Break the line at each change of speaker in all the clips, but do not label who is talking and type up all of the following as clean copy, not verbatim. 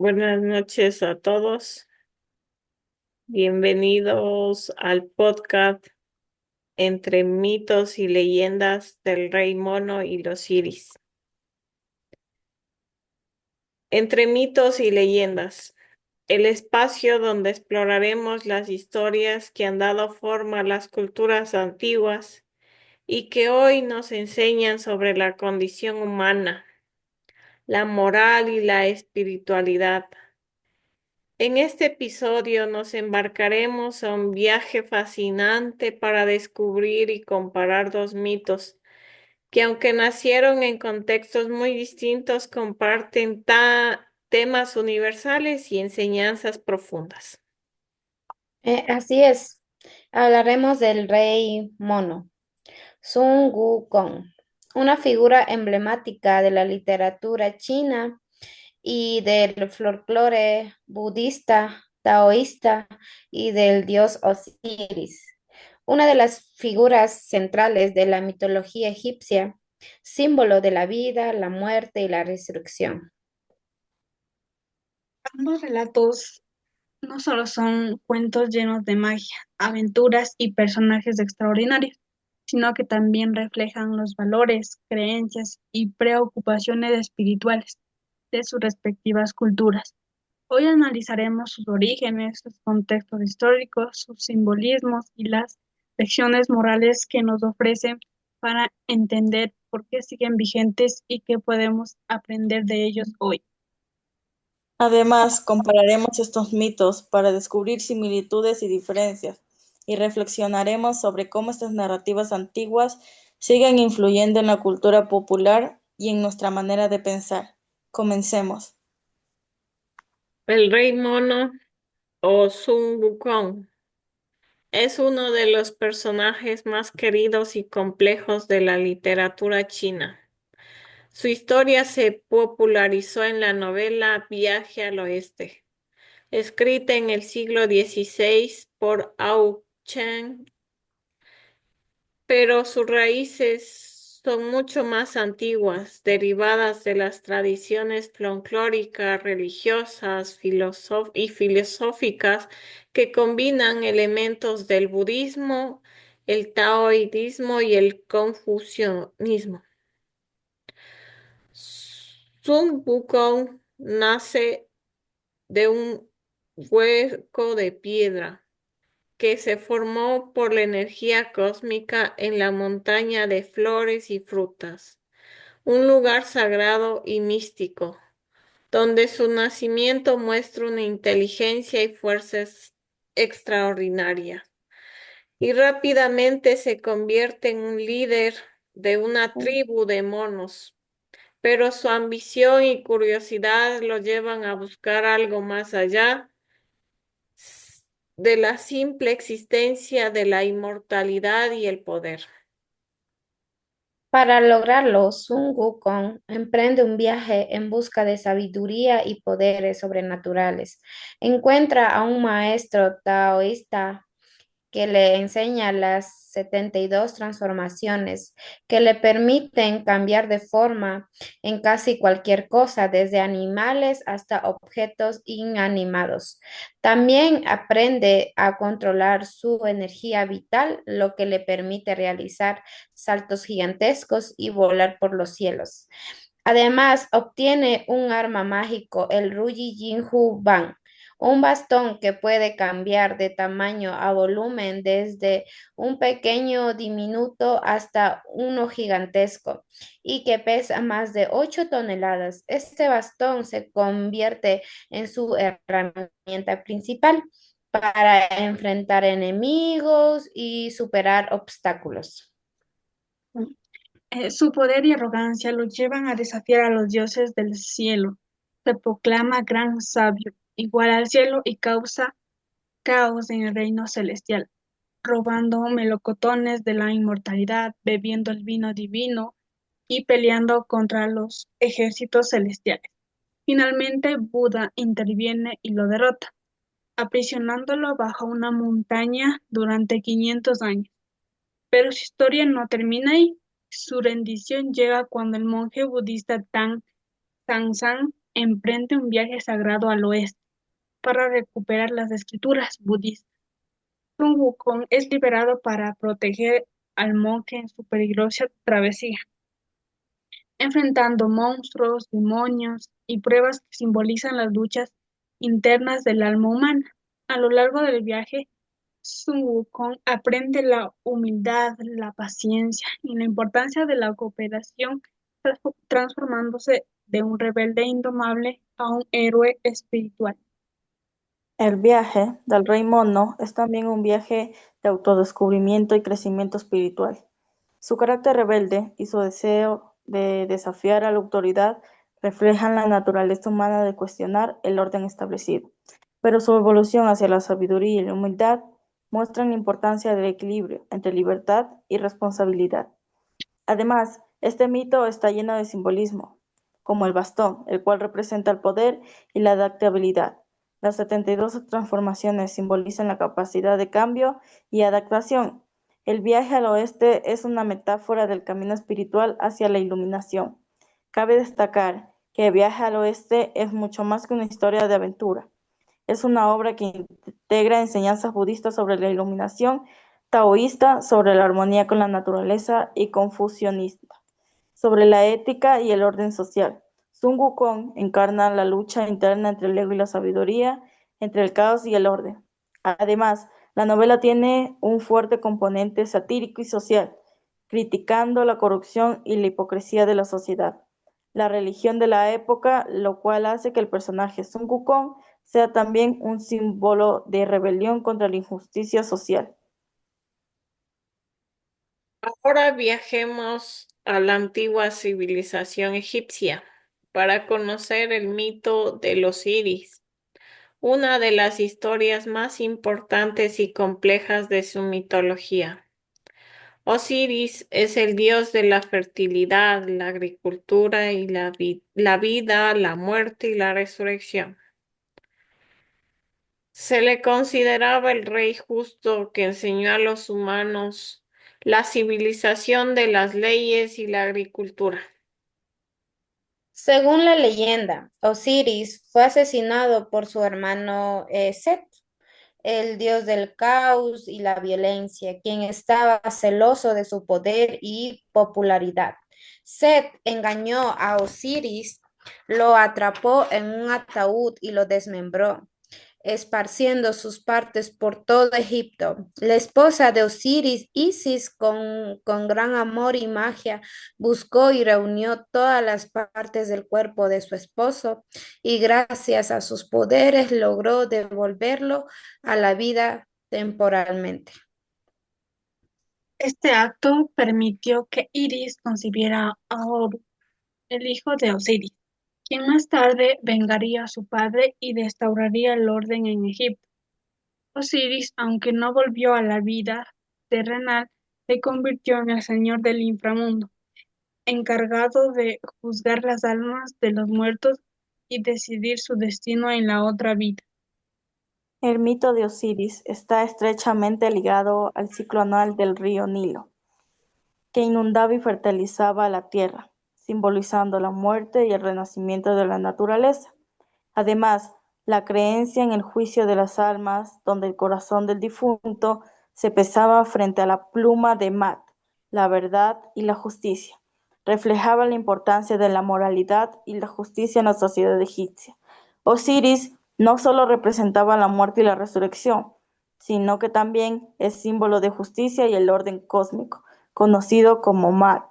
Buenas noches a todos. Bienvenidos al podcast Entre mitos y leyendas del Rey Mono y los Iris. Entre mitos y leyendas, el espacio donde exploraremos las historias que han dado forma a las culturas antiguas y que hoy nos enseñan sobre la condición humana, la moral y la espiritualidad. En este episodio nos embarcaremos a un viaje fascinante para descubrir y comparar dos mitos que, aunque nacieron en contextos muy distintos, comparten temas universales y enseñanzas profundas.
Así es, hablaremos del rey mono, Sun Wukong, una figura emblemática de la literatura china y del folclore budista, taoísta y del dios Osiris, una de las figuras centrales de la mitología egipcia, símbolo de la vida, la muerte y la resurrección.
Ambos relatos no solo son cuentos llenos de magia, aventuras y personajes extraordinarios, sino que también reflejan los valores, creencias y preocupaciones espirituales de sus respectivas culturas. Hoy analizaremos sus orígenes, sus contextos históricos, sus simbolismos y las lecciones morales que nos ofrecen para entender por qué siguen vigentes y qué podemos aprender de ellos hoy.
Además, compararemos estos mitos para descubrir similitudes y diferencias, y reflexionaremos sobre cómo estas narrativas antiguas siguen influyendo en la cultura popular y en nuestra manera de pensar. Comencemos.
El Rey Mono o Sun Wukong es uno de los personajes más queridos y complejos de la literatura china. Su historia se popularizó en la novela Viaje al Oeste, escrita en el siglo XVI por Ao Chen, pero sus raíces son mucho más antiguas, derivadas de las tradiciones folclóricas, religiosas, y filosóficas que combinan elementos del budismo, el taoísmo y el confucianismo. Sun Wukong nace de un hueco de piedra que se formó por la energía cósmica en la montaña de flores y frutas, un lugar sagrado y místico, donde su nacimiento muestra una inteligencia y fuerzas extraordinaria, y rápidamente se convierte en un líder de una tribu de monos, pero su ambición y curiosidad lo llevan a buscar algo más allá de la simple existencia de la inmortalidad y el poder.
Para lograrlo, Sun Wukong emprende un viaje en busca de sabiduría y poderes sobrenaturales. Encuentra a un maestro taoísta que le enseña las 72 transformaciones que le permiten cambiar de forma en casi cualquier cosa, desde animales hasta objetos inanimados. También aprende a controlar su energía vital, lo que le permite realizar saltos gigantescos y volar por los cielos. Además, obtiene un arma mágico, el Ruyi Jinhu Ban, un bastón que puede cambiar de tamaño a volumen desde un pequeño diminuto hasta uno gigantesco y que pesa más de 8 toneladas. Este bastón se convierte en su herramienta principal para enfrentar enemigos y superar obstáculos.
Su poder y arrogancia lo llevan a desafiar a los dioses del cielo. Se proclama gran sabio, igual al cielo y causa caos en el reino celestial, robando melocotones de la inmortalidad, bebiendo el vino divino y peleando contra los ejércitos celestiales. Finalmente, Buda interviene y lo derrota, aprisionándolo bajo una montaña durante 500 años. Pero su historia no termina ahí. Su rendición llega cuando el monje budista Tang San emprende un viaje sagrado al oeste para recuperar las escrituras budistas. Sun Wukong es liberado para proteger al monje en su peligrosa travesía, enfrentando monstruos, demonios y pruebas que simbolizan las luchas internas del alma humana. A lo largo del viaje, Sun Wukong aprende la humildad, la paciencia y la importancia de la cooperación, transformándose de un rebelde indomable a un héroe espiritual.
El viaje del Rey Mono es también un viaje de autodescubrimiento y crecimiento espiritual. Su carácter rebelde y su deseo de desafiar a la autoridad reflejan la naturaleza humana de cuestionar el orden establecido, pero su evolución hacia la sabiduría y la humildad muestran la importancia del equilibrio entre libertad y responsabilidad. Además, este mito está lleno de simbolismo, como el bastón, el cual representa el poder y la adaptabilidad. Las 72 transformaciones simbolizan la capacidad de cambio y adaptación. El viaje al oeste es una metáfora del camino espiritual hacia la iluminación. Cabe destacar que el viaje al oeste es mucho más que una historia de aventura. Es una obra que integra enseñanzas budistas sobre la iluminación, taoísta sobre la armonía con la naturaleza y confucionista sobre la ética y el orden social. Sun Wukong encarna la lucha interna entre el ego y la sabiduría, entre el caos y el orden. Además, la novela tiene un fuerte componente satírico y social, criticando la corrupción y la hipocresía de la sociedad, la religión de la época, lo cual hace que el personaje Sun Wukong sea también un símbolo de rebelión contra la injusticia social.
Ahora viajemos a la antigua civilización egipcia para conocer el mito de Osiris, una de las historias más importantes y complejas de su mitología. Osiris es el dios de la fertilidad, la agricultura y la vida, la muerte y la resurrección. Se le consideraba el rey justo que enseñó a los humanos la civilización de las leyes y la agricultura.
Según la leyenda, Osiris fue asesinado por su hermano Set, el dios del caos y la violencia, quien estaba celoso de su poder y popularidad. Set engañó a Osiris, lo atrapó en un ataúd y lo desmembró, esparciendo sus partes por todo Egipto. La esposa de Osiris, Isis, con gran amor y magia, buscó y reunió todas las partes del cuerpo de su esposo y gracias a sus poderes logró devolverlo a la vida temporalmente.
Este acto permitió que Iris concibiera a Horus, el hijo de Osiris, quien más tarde vengaría a su padre y restauraría el orden en Egipto. Osiris, aunque no volvió a la vida terrenal, se convirtió en el señor del inframundo, encargado de juzgar las almas de los muertos y decidir su destino en la otra vida.
El mito de Osiris está estrechamente ligado al ciclo anual del río Nilo, que inundaba y fertilizaba la tierra, simbolizando la muerte y el renacimiento de la naturaleza. Además, la creencia en el juicio de las almas, donde el corazón del difunto se pesaba frente a la pluma de Mat, la verdad y la justicia, reflejaba la importancia de la moralidad y la justicia en la sociedad egipcia. Osiris no solo representaba la muerte y la resurrección, sino que también es símbolo de justicia y el orden cósmico, conocido como Mat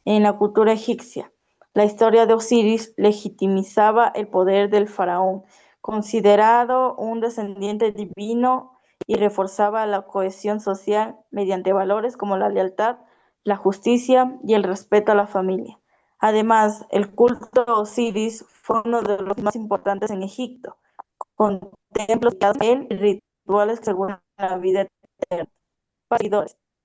en la cultura egipcia. La historia de Osiris legitimizaba el poder del faraón, considerado un descendiente divino, y reforzaba la cohesión social mediante valores como la lealtad, la justicia y el respeto a la familia. Además, el culto a Osiris fue uno de los más importantes en Egipto, con templos dedicados a él y rituales que aseguran la vida eterna.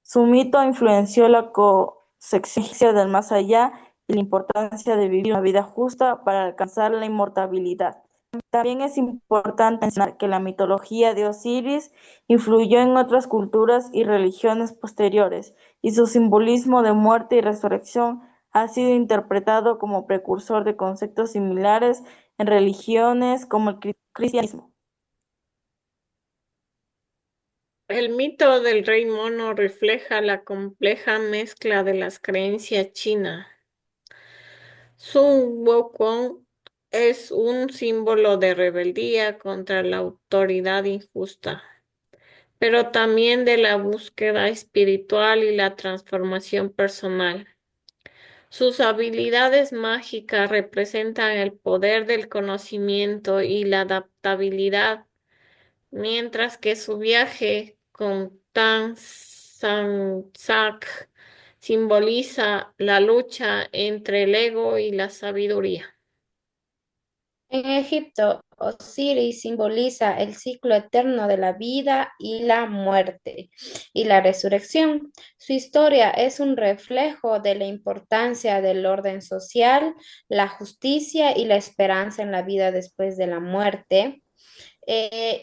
Su mito influenció la concepción del más allá y la importancia de vivir una vida justa para alcanzar la inmortalidad. También es importante mencionar que la mitología de Osiris influyó en otras culturas y religiones posteriores, y su simbolismo de muerte y resurrección ha sido interpretado como precursor de conceptos similares en religiones como el cristianismo.
El mito del rey mono refleja la compleja mezcla de las creencias chinas. Sun Wukong es un símbolo de rebeldía contra la autoridad injusta, pero también de la búsqueda espiritual y la transformación personal. Sus habilidades mágicas representan el poder del conocimiento y la adaptabilidad, mientras que su viaje con Tan San Sak simboliza la lucha entre el ego y la sabiduría.
En Egipto, Osiris simboliza el ciclo eterno de la vida y la muerte y la resurrección. Su historia es un reflejo de la importancia del orden social, la justicia y la esperanza en la vida después de la muerte.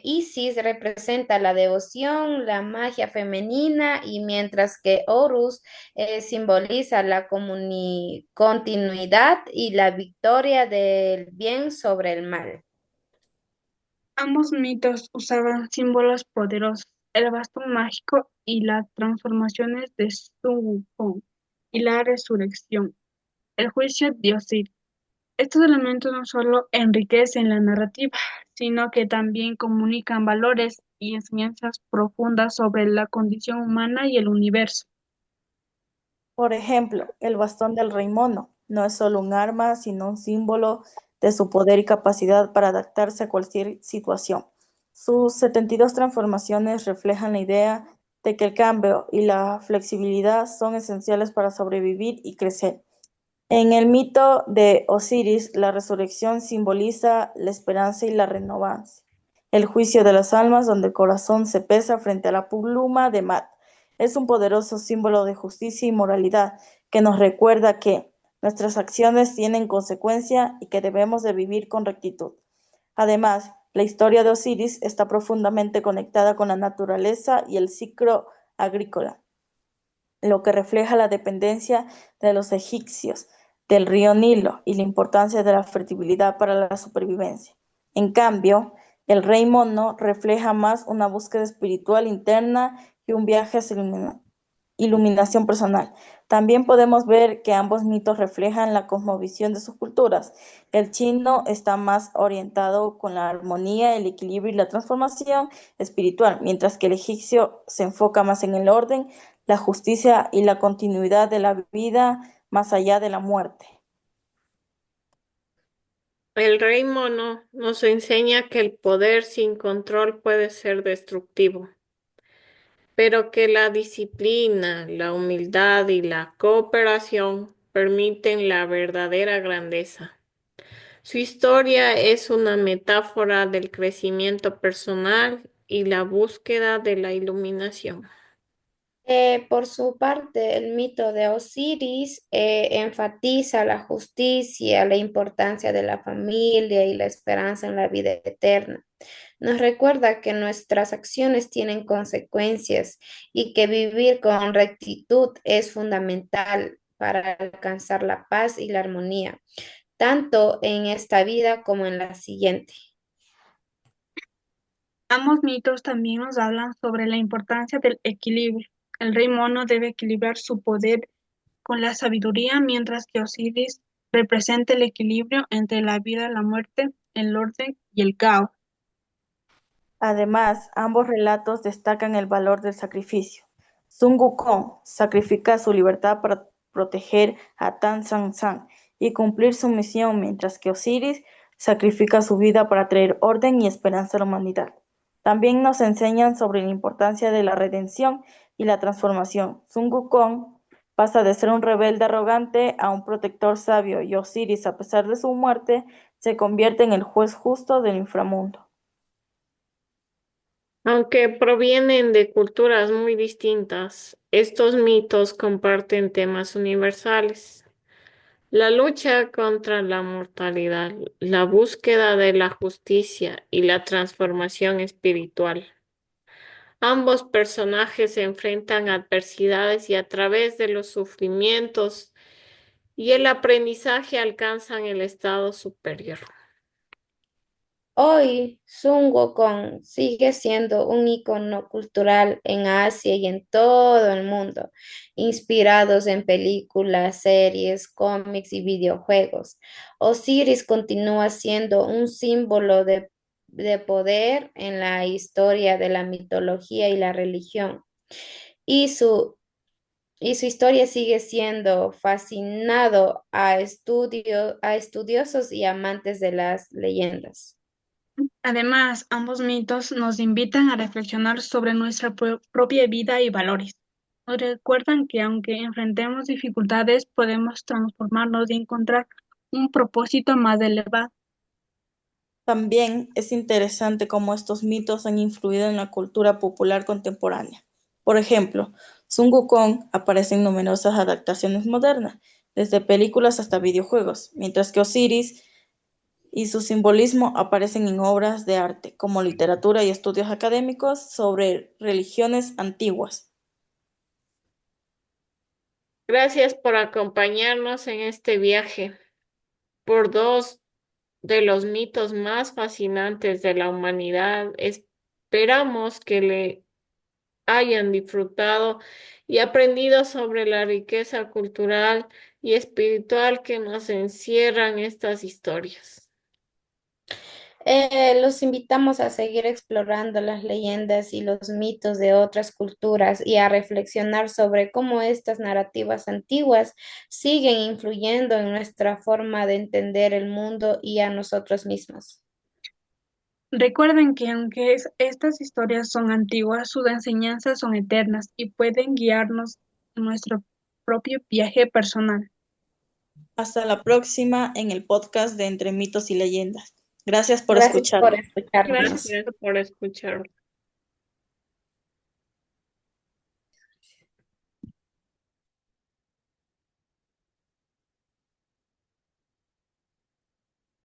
Isis representa la devoción, la magia femenina y mientras que Horus simboliza la continuidad y la victoria del bien sobre el mal.
Ambos mitos usaban símbolos poderosos, el bastón mágico y las transformaciones de Sun Wukong y la resurrección, el juicio de Osiris. Estos elementos no solo enriquecen la narrativa, sino que también comunican valores y enseñanzas profundas sobre la condición humana y el universo.
Por ejemplo, el bastón del rey mono no es solo un arma, sino un símbolo de su poder y capacidad para adaptarse a cualquier situación. Sus 72 transformaciones reflejan la idea de que el cambio y la flexibilidad son esenciales para sobrevivir y crecer. En el mito de Osiris, la resurrección simboliza la esperanza y la renovancia. El juicio de las almas, donde el corazón se pesa frente a la pluma de Mat, es un poderoso símbolo de justicia y moralidad que nos recuerda que nuestras acciones tienen consecuencia y que debemos de vivir con rectitud. Además, la historia de Osiris está profundamente conectada con la naturaleza y el ciclo agrícola, lo que refleja la dependencia de los egipcios del río Nilo y la importancia de la fertilidad para la supervivencia. En cambio, el rey mono refleja más una búsqueda espiritual interna y un viaje hacia la iluminación personal. También podemos ver que ambos mitos reflejan la cosmovisión de sus culturas. El chino está más orientado con la armonía, el equilibrio y la transformación espiritual, mientras que el egipcio se enfoca más en el orden, la justicia y la continuidad de la vida más allá de la muerte.
El rey mono nos enseña que el poder sin control puede ser destructivo, pero que la disciplina, la humildad y la cooperación permiten la verdadera grandeza. Su historia es una metáfora del crecimiento personal y la búsqueda de la iluminación.
Por su parte, el mito de Osiris enfatiza la justicia, la importancia de la familia y la esperanza en la vida eterna. Nos recuerda que nuestras acciones tienen consecuencias y que vivir con rectitud es fundamental para alcanzar la paz y la armonía, tanto en esta vida como en la siguiente.
Ambos mitos también nos hablan sobre la importancia del equilibrio. El rey mono debe equilibrar su poder con la sabiduría, mientras que Osiris representa el equilibrio entre la vida, la muerte, el orden y el caos.
Además, ambos relatos destacan el valor del sacrificio. Sun Wukong sacrifica su libertad para proteger a Tan San San y cumplir su misión, mientras que Osiris sacrifica su vida para traer orden y esperanza a la humanidad. También nos enseñan sobre la importancia de la redención y la transformación. Sun Wukong pasa de ser un rebelde arrogante a un protector sabio, y Osiris, a pesar de su muerte, se convierte en el juez justo del inframundo.
Aunque provienen de culturas muy distintas, estos mitos comparten temas universales. La lucha contra la mortalidad, la búsqueda de la justicia y la transformación espiritual. Ambos personajes se enfrentan a adversidades y a través de los sufrimientos y el aprendizaje alcanzan el estado superior.
Hoy, Sun Wukong sigue siendo un icono cultural en Asia y en todo el mundo, inspirados en películas, series, cómics y videojuegos. Osiris continúa siendo un símbolo de poder en la historia de la mitología y la religión, y y su historia sigue siendo fascinado a estudiosos y amantes de las leyendas.
Además, ambos mitos nos invitan a reflexionar sobre nuestra propia vida y valores. Nos recuerdan que aunque enfrentemos dificultades, podemos transformarnos y encontrar un propósito más elevado.
También es interesante cómo estos mitos han influido en la cultura popular contemporánea. Por ejemplo, Sun Wukong aparece en numerosas adaptaciones modernas, desde películas hasta videojuegos, mientras que Osiris y su simbolismo aparecen en obras de arte, como literatura y estudios académicos sobre religiones antiguas.
Gracias por acompañarnos en este viaje por dos de los mitos más fascinantes de la humanidad. Esperamos que le hayan disfrutado y aprendido sobre la riqueza cultural y espiritual que nos encierran estas historias.
Los invitamos a seguir explorando las leyendas y los mitos de otras culturas y a reflexionar sobre cómo estas narrativas antiguas siguen influyendo en nuestra forma de entender el mundo y a nosotros mismos.
Recuerden que aunque estas historias son antiguas, sus enseñanzas son eternas y pueden guiarnos en nuestro propio viaje personal.
Hasta la próxima en el podcast de Entre mitos y leyendas. Gracias por
Gracias por
escucharnos.
escucharnos.
Gracias por escuchar.